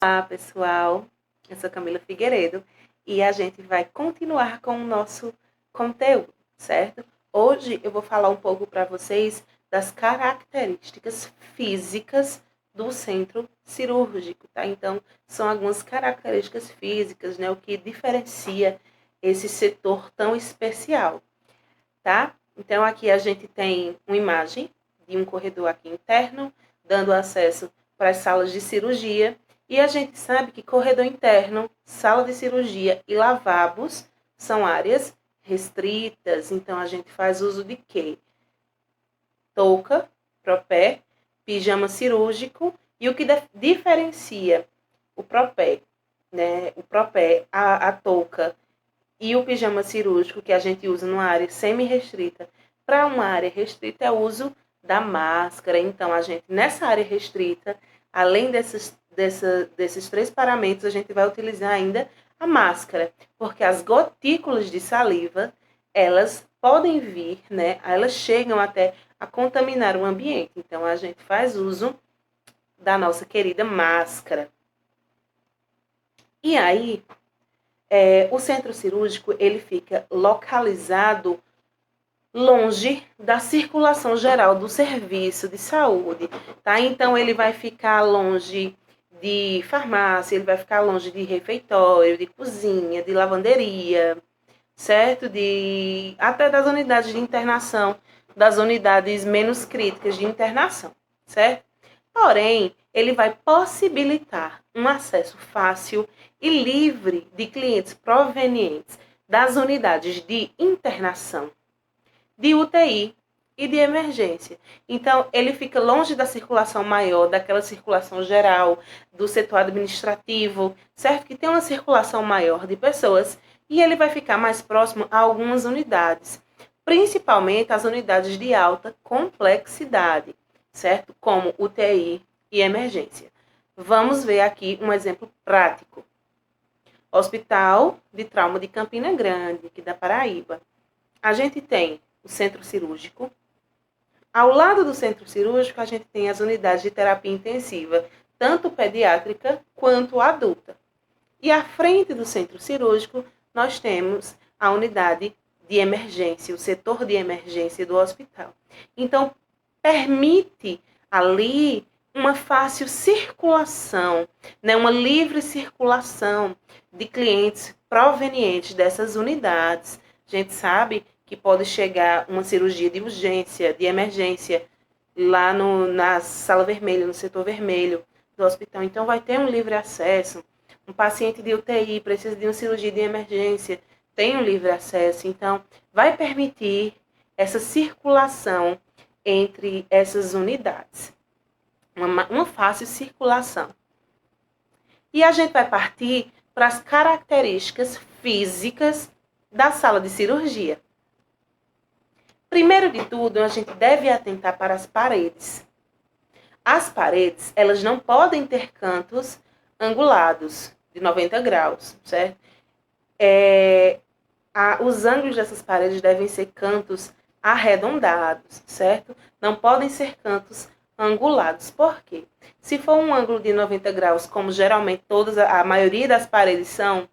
Olá, pessoal. Eu sou Camila Figueiredo e a gente vai continuar com o nosso conteúdo, certo? Hoje eu vou falar um pouco para vocês das características físicas do centro cirúrgico, tá? Então, são algumas características físicas, né? O que diferencia esse setor tão especial, tá? Então, aqui a gente tem uma imagem de um corredor aqui interno, dando acesso para as salas de cirurgia. E a gente sabe que corredor interno, sala de cirurgia e lavabos são áreas restritas. Então, a gente faz uso de quê? Touca, propé, pijama cirúrgico. E o que diferencia o propé, né? O propé, a touca e o pijama cirúrgico que a gente usa numa área semi-restrita para uma área restrita é o uso da máscara. Então, a gente, nessa área restrita, além desses três paramentos, a gente vai utilizar ainda a máscara, porque as gotículas de saliva, elas podem vir, né? Elas chegam até a contaminar o ambiente. Então, a gente faz uso da nossa querida máscara. E aí, o centro cirúrgico, ele fica localizado longe da circulação geral do serviço de saúde, tá? Então, ele vai ficar longe de farmácia, ele vai ficar longe de refeitório, de cozinha, de lavanderia, certo? Até das unidades de internação, das unidades menos críticas de internação, certo? Porém, ele vai possibilitar um acesso fácil e livre de clientes provenientes das unidades de internação, de UTI e de emergência. Então, ele fica longe da circulação maior, daquela circulação geral, do setor administrativo, certo? Que tem uma circulação maior de pessoas e ele vai ficar mais próximo a algumas unidades, principalmente as unidades de alta complexidade, certo? Como UTI e emergência. Vamos ver aqui um exemplo prático. Hospital de Trauma de Campina Grande, aqui da Paraíba. A gente tem o centro cirúrgico. Ao lado do centro cirúrgico, a gente tem as unidades de terapia intensiva, tanto pediátrica quanto adulta. E à frente do centro cirúrgico, nós temos a unidade de emergência, o setor de emergência do hospital. Então, permite ali uma fácil circulação, né, uma livre circulação de clientes provenientes dessas unidades. A gente sabe que pode chegar uma cirurgia de urgência, de emergência, lá na sala vermelha, no setor vermelho do hospital. Então, vai ter um livre acesso. Um paciente de UTI precisa de uma cirurgia de emergência, tem um livre acesso. Então, vai permitir essa circulação entre essas unidades. Uma fácil circulação. E a gente vai partir para as características físicas da sala de cirurgia. Primeiro de tudo, a gente deve atentar para as paredes. As paredes, elas não podem ter cantos angulados de 90 graus, certo? Os ângulos dessas paredes devem ser cantos arredondados, certo? Não podem ser cantos angulados. Por quê? Se for um ângulo de 90 graus, como geralmente a maioria das paredes são,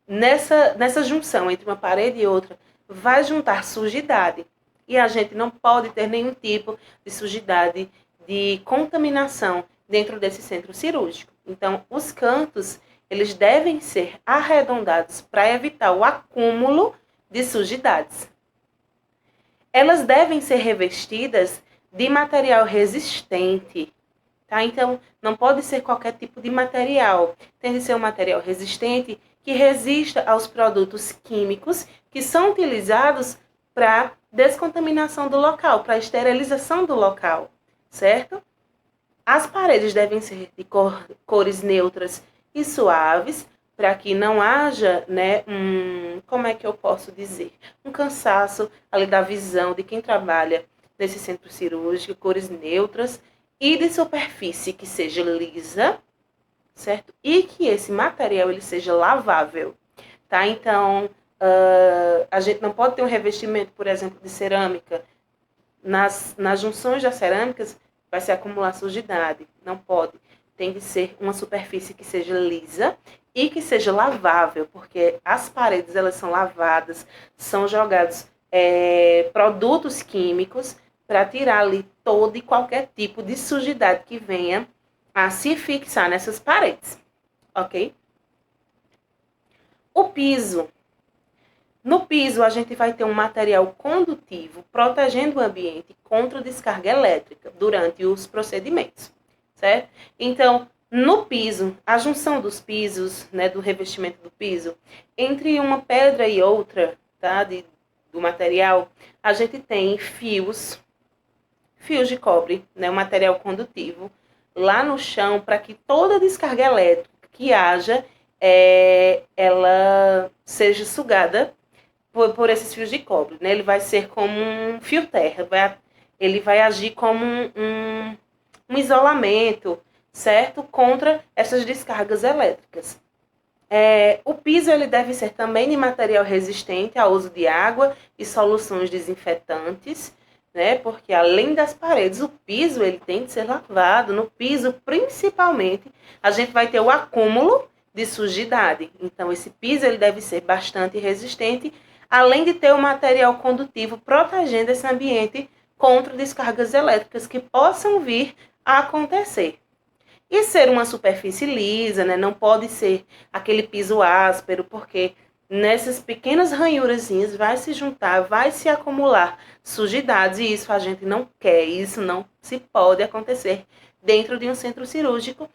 nessa junção entre uma parede e outra, vai juntar sujidade. E a gente não pode ter nenhum tipo de sujidade, de contaminação dentro desse centro cirúrgico. Então, os cantos, eles devem ser arredondados para evitar o acúmulo de sujidades. Elas devem ser revestidas de material resistente, tá? Então, não pode ser qualquer tipo de material. Tem de ser um material resistente que resista aos produtos químicos que são utilizados para descontaminação do local, para esterilização do local, certo? As paredes devem ser de cores neutras e suaves, para que não haja, né, como é que eu posso dizer? Um cansaço ali da visão de quem trabalha nesse centro cirúrgico, cores neutras e de superfície que seja lisa, certo? E que esse material ele seja lavável, tá? Então, a gente não pode ter um revestimento, por exemplo, de cerâmica. Nas junções das cerâmicas vai se acumular sujidade, não pode. tem de ser uma superfície que seja lisa e que seja lavável, porque as paredes elas são lavadas, são jogados produtos químicos para tirar ali todo e qualquer tipo de sujidade que venha a se fixar nessas paredes, ok? O piso. No piso, a gente vai ter um material condutivo protegendo o ambiente contra descarga elétrica durante os procedimentos, certo? Então, no piso, a junção dos pisos, né, do revestimento do piso, entre uma pedra e outra, tá, do material, a gente tem fios de cobre, né, um material condutivo, lá no chão, para que toda descarga elétrica que haja, ela seja sugada por esses fios de cobre, né? Ele vai ser como um fio terra, ele vai agir como um isolamento, certo? Contra essas descargas elétricas. O piso ele deve ser também de material resistente ao uso de água e soluções desinfetantes, né? Porque além das paredes, o piso ele tem de ser lavado. No piso, principalmente, a gente vai ter o acúmulo de sujidade. Então, esse piso ele deve ser bastante resistente, além de ter o material condutivo protegendo esse ambiente contra descargas elétricas que possam vir a acontecer. E ser uma superfície lisa, né? Não pode ser aquele piso áspero, porque nessas pequenas ranhurazinhas vai se juntar, vai se acumular sujidades, e isso a gente não quer, isso não se pode acontecer dentro de um centro cirúrgico.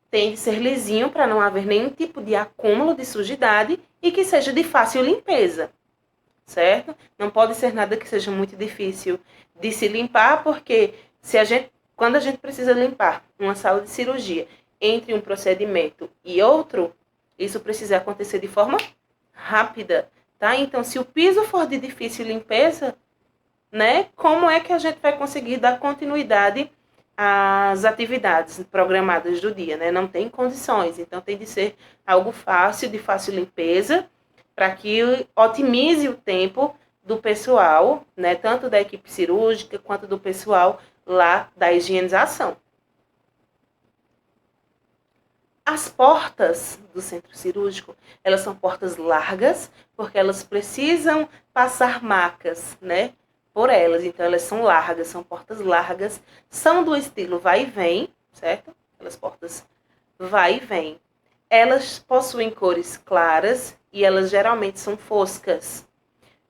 Tem de ser lisinho para não haver nenhum tipo de acúmulo de sujidade e que seja de fácil limpeza, certo? Não pode ser nada que seja muito difícil de se limpar, porque quando a gente precisa limpar uma sala de cirurgia entre um procedimento e outro, isso precisa acontecer de forma rápida, tá? Então, se o piso for de difícil limpeza, né, como é que a gente vai conseguir dar continuidade às atividades programadas do dia, né? Não tem condições, então tem de ser algo fácil, de fácil limpeza, para que otimize o tempo do pessoal, né, tanto da equipe cirúrgica quanto do pessoal lá da higienização. As portas do centro cirúrgico, elas são portas largas, porque elas precisam passar macas, né, por elas. Então, elas são largas, são portas largas, são do estilo vai e vem, certo? Aquelas portas vai e vem. Elas possuem cores claras e elas geralmente são foscas,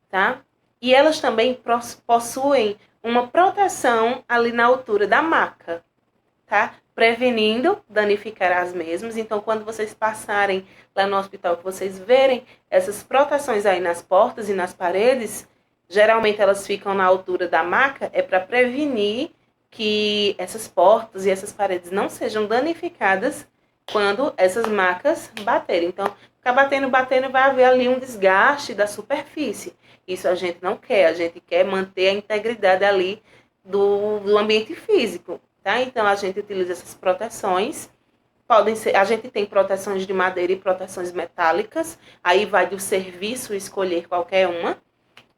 tá? E elas também possuem uma proteção ali na altura da maca, tá? Prevenindo danificar as mesmas. Então, quando vocês passarem lá no hospital, que vocês verem essas proteções aí nas portas e nas paredes, geralmente elas ficam na altura da maca, é para prevenir que essas portas e essas paredes não sejam danificadas quando essas macas baterem. Então, ficar batendo, vai haver ali um desgaste da superfície. Isso a gente não quer, a gente quer manter a integridade ali do ambiente físico, tá? Então, a gente utiliza essas proteções. A gente tem proteções de madeira e proteções metálicas, aí vai do serviço escolher qualquer uma.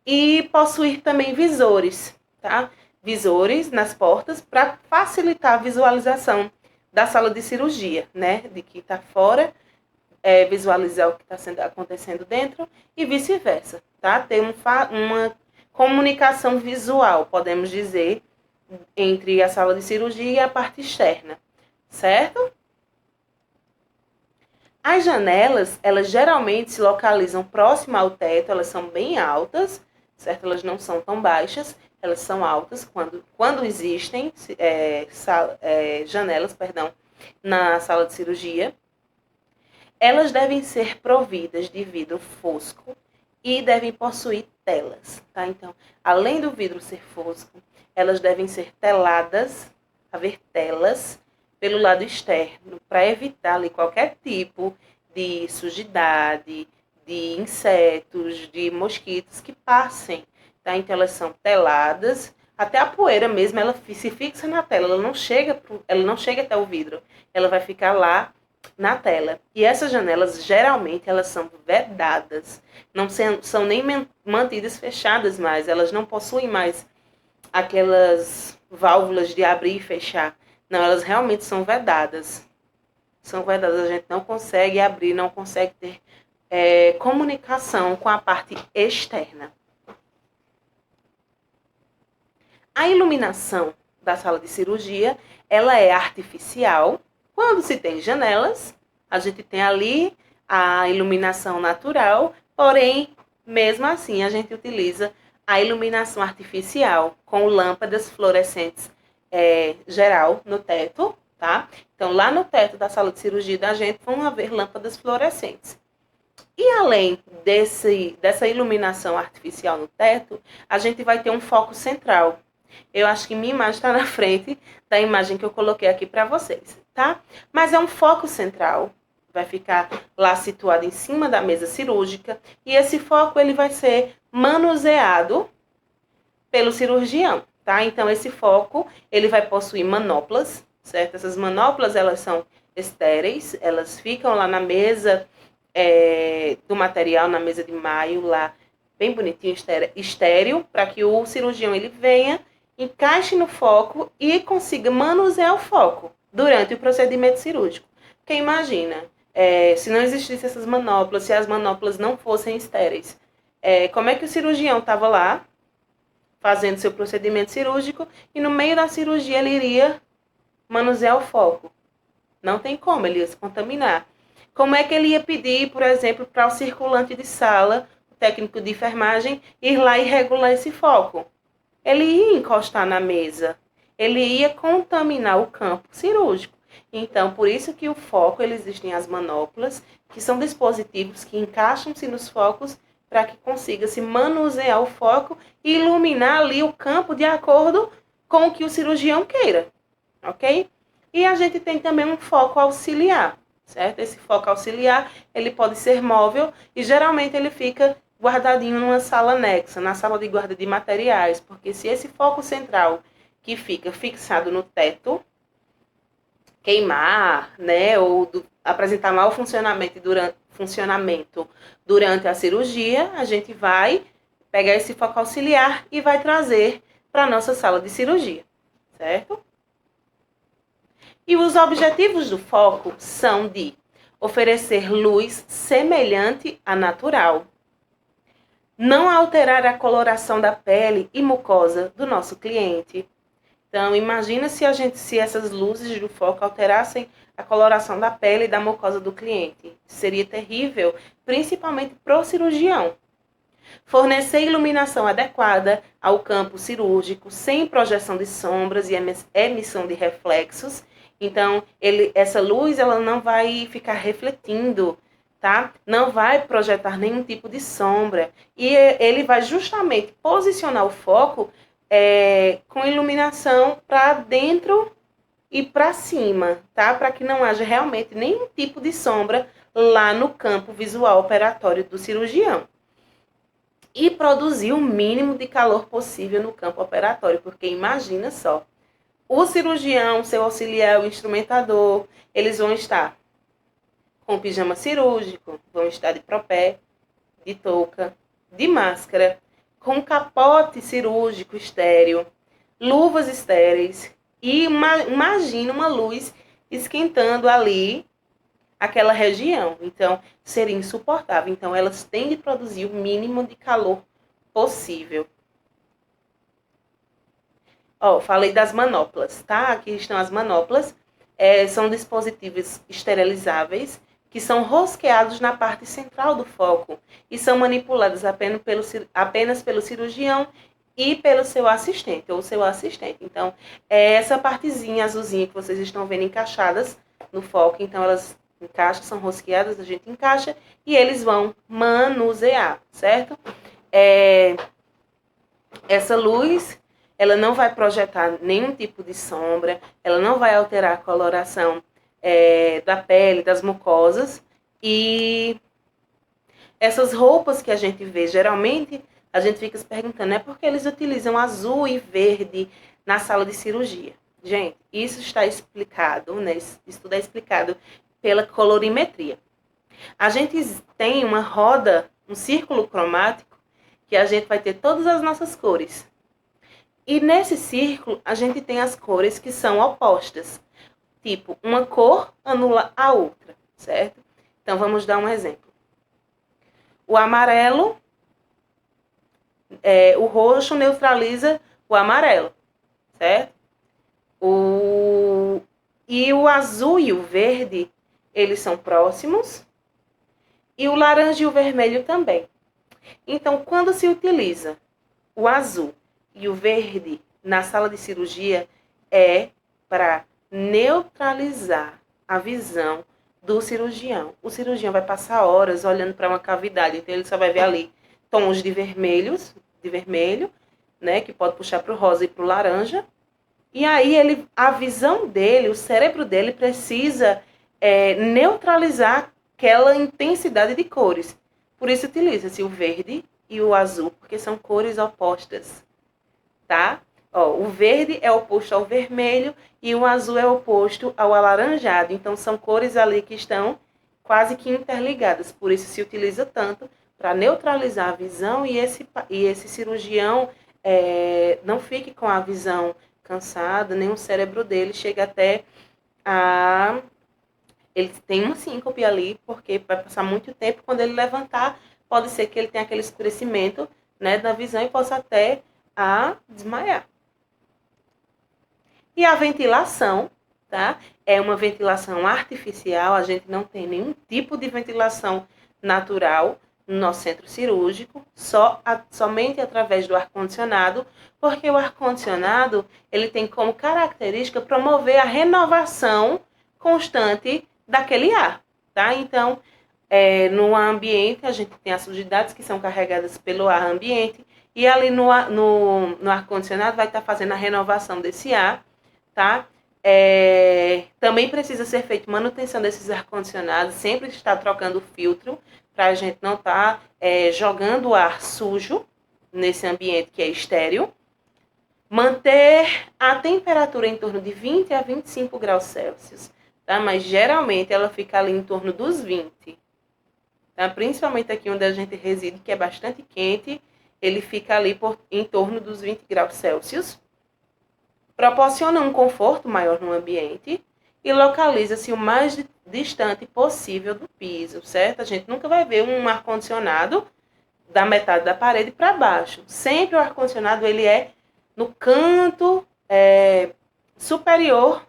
E possuir também visores, tá? Visores nas portas para facilitar a visualização da sala de cirurgia, né? De quem está fora, visualizar o que está acontecendo dentro e vice-versa, tá? Ter uma comunicação visual, podemos dizer, entre a sala de cirurgia e a parte externa, certo? As janelas, elas geralmente se localizam próximo ao teto, elas são bem altas, certo? Elas não são tão baixas, elas são altas quando existem janelas, na sala de cirurgia. Elas devem ser providas de vidro fosco e devem possuir telas, tá? Então, além do vidro ser fosco, elas devem ser teladas, haver telas pelo lado externo, para evitar ali qualquer tipo de sujidade, de insetos, de mosquitos que passem, tá? Então, elas são teladas, até a poeira mesmo, ela se fixa na tela, ela não chega até o vidro, ela vai ficar lá na tela. E essas janelas, geralmente, elas são vedadas, não são nem mantidas fechadas mais, elas não possuem mais aquelas válvulas de abrir e fechar. Não, elas realmente são vedadas. São vedadas, a gente não consegue abrir, não consegue ter comunicação com a parte externa. A iluminação da sala de cirurgia, ela é artificial. Quando se tem janelas, a gente tem ali a iluminação natural, porém, mesmo assim, a gente utiliza a iluminação artificial com lâmpadas fluorescentes geral no teto, tá? Então, lá no teto da sala de cirurgia da gente vão haver lâmpadas fluorescentes. E além dessa iluminação artificial no teto, a gente vai ter um foco central. Eu acho que minha imagem está na frente da imagem que eu coloquei aqui para vocês, tá? Mas é um foco central, vai ficar lá situado em cima da mesa cirúrgica, e esse foco ele vai ser manuseado pelo cirurgião, tá? Então esse foco ele vai possuir manoplas, certo? Essas manoplas elas são estéreis, elas ficam lá na mesa do material, na mesa de maio, lá bem bonitinho, estéreo, para que o cirurgião ele venha, encaixe no foco e consiga manusear o foco durante o procedimento cirúrgico. Porque imagina, se não existissem essas manoplas, se as manoplas não fossem estéreis, como é que o cirurgião estava lá, fazendo seu procedimento cirúrgico, e no meio da cirurgia ele iria manusear o foco? Não tem como, ele ia se contaminar. Como é que ele ia pedir, por exemplo, para o circulante de sala, o técnico de enfermagem, ir lá e regular esse foco? Ele ia encostar na mesa, ele ia contaminar o campo cirúrgico. Então, por isso que o foco, existem as manoplas, que são dispositivos que encaixam-se nos focos para que consiga se manusear o foco e iluminar ali o campo de acordo com o que o cirurgião queira, ok? E a gente tem também um foco auxiliar, certo? Esse foco auxiliar, ele pode ser móvel e geralmente ele fica guardadinho numa sala anexa, na sala de guarda de materiais, porque se esse foco central que fica fixado no teto queimar, né, ou apresentar mau funcionamento durante a cirurgia, a gente vai pegar esse foco auxiliar e vai trazer para a nossa sala de cirurgia, certo? E os objetivos do foco são de oferecer luz semelhante à natural, não alterar a coloração da pele e mucosa do nosso cliente. Então, imagina se essas luzes do foco alterassem a coloração da pele e da mucosa do cliente. Seria terrível, principalmente para o cirurgião. Fornecer iluminação adequada ao campo cirúrgico, sem projeção de sombras e emissão de reflexos. Então, essa luz ela não vai ficar refletindo, tá? Não vai projetar nenhum tipo de sombra. E ele vai justamente posicionar o foco com iluminação para dentro e para cima, tá? Para que não haja realmente nenhum tipo de sombra lá no campo visual operatório do cirurgião. E produzir o mínimo de calor possível no campo operatório, porque imagina só, o cirurgião, seu auxiliar, o instrumentador, eles vão estar com pijama cirúrgico, vão estar de propé, de touca, de máscara, com capote cirúrgico estéreo, luvas estéreis e imagina uma luz esquentando ali aquela região. Então, seria insuportável. Então, elas têm de produzir o mínimo de calor possível. Ó, falei das manoplas, tá? Aqui estão as manoplas. São dispositivos esterilizáveis que são rosqueados na parte central do foco e são manipulados apenas pelo cirurgião e pelo seu assistente ou seu assistente. Então, é essa partezinha azulzinha que vocês estão vendo encaixadas no foco, então elas encaixam, são rosqueadas, a gente encaixa e eles vão manusear, certo? Essa luz, ela não vai projetar nenhum tipo de sombra, ela não vai alterar a coloração da pele, das mucosas. E essas roupas que a gente vê, geralmente, a gente fica se perguntando, é porque eles utilizam azul e verde na sala de cirurgia. Gente, isso está explicado, né? Isso tudo é explicado pela colorimetria. A gente tem uma roda, um círculo cromático, que a gente vai ter todas as nossas cores. E nesse círculo, a gente tem as cores que são opostas. Tipo, uma cor anula a outra, certo? Então, vamos dar um exemplo. O amarelo, o roxo neutraliza o amarelo, certo? E o azul e o verde, eles são próximos. E o laranja e o vermelho também. Então, quando se utiliza o azul e o verde na sala de cirurgia, é para neutralizar a visão do cirurgião. O cirurgião vai passar horas olhando para uma cavidade, então ele só vai ver ali tons de vermelho, né, que pode puxar para o rosa e para o laranja. E aí a visão dele, o cérebro dele precisa neutralizar aquela intensidade de cores. Por isso utiliza-se o verde e o azul, porque são cores opostas, tá? Ó, o verde é oposto ao vermelho e o azul é oposto ao alaranjado. Então, são cores ali que estão quase que interligadas. Por isso se utiliza tanto para neutralizar a visão e esse cirurgião não fique com a visão cansada, nem o cérebro dele chega até a... Ele tem uma síncope ali, porque vai passar muito tempo. Quando ele levantar, pode ser que ele tenha aquele escurecimento, né, da visão e possa até desmaiar. E a ventilação, tá? É uma ventilação artificial, a gente não tem nenhum tipo de ventilação natural no nosso centro cirúrgico, somente através do ar-condicionado, porque o ar-condicionado, ele tem como característica promover a renovação constante daquele ar, tá? Então, no ambiente, a gente tem as sujidades que são carregadas pelo ar ambiente, e ali no ar-condicionado vai estar fazendo a renovação desse ar, tá? Também precisa ser feita manutenção desses ar-condicionados, sempre estar trocando o filtro, para a gente não estar jogando ar sujo nesse ambiente que é estéril. Manter a temperatura em torno de 20 a 25 graus Celsius, tá? Mas geralmente ela fica ali em torno dos 20. Tá? Principalmente aqui onde a gente reside, que é bastante quente, ele fica ali em torno dos 20 graus Celsius. Proporciona um conforto maior no ambiente e localiza-se o mais distante possível do piso, certo? A gente nunca vai ver um ar-condicionado da metade da parede para baixo. Sempre o ar-condicionado ele é no canto superior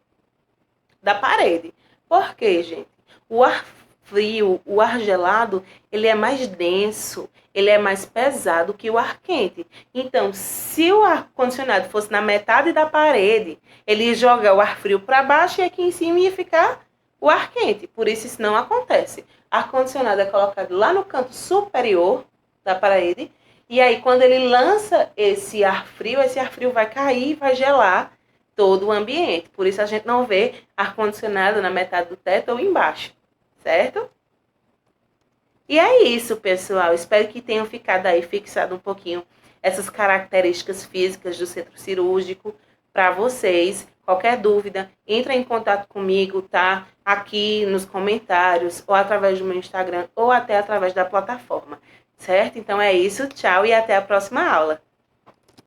da parede. Por quê, gente? O ar frio, o ar gelado, ele é mais denso, ele é mais pesado que o ar quente. Então, se o ar-condicionado fosse na metade da parede, ele ia jogar o ar frio para baixo e aqui em cima ia ficar o ar quente. Por isso não acontece. Ar-condicionado é colocado lá no canto superior da parede, e aí quando ele lança esse ar frio vai cair e vai gelar todo o ambiente. Por isso a gente não vê ar-condicionado na metade do teto ou embaixo, certo? E é isso, pessoal. Espero que tenham ficado aí fixado um pouquinho essas características físicas do centro cirúrgico para vocês. Qualquer dúvida, entre em contato comigo, tá? Aqui nos comentários, ou através do meu Instagram, ou até através da plataforma, certo? Então é isso, tchau e até a próxima aula.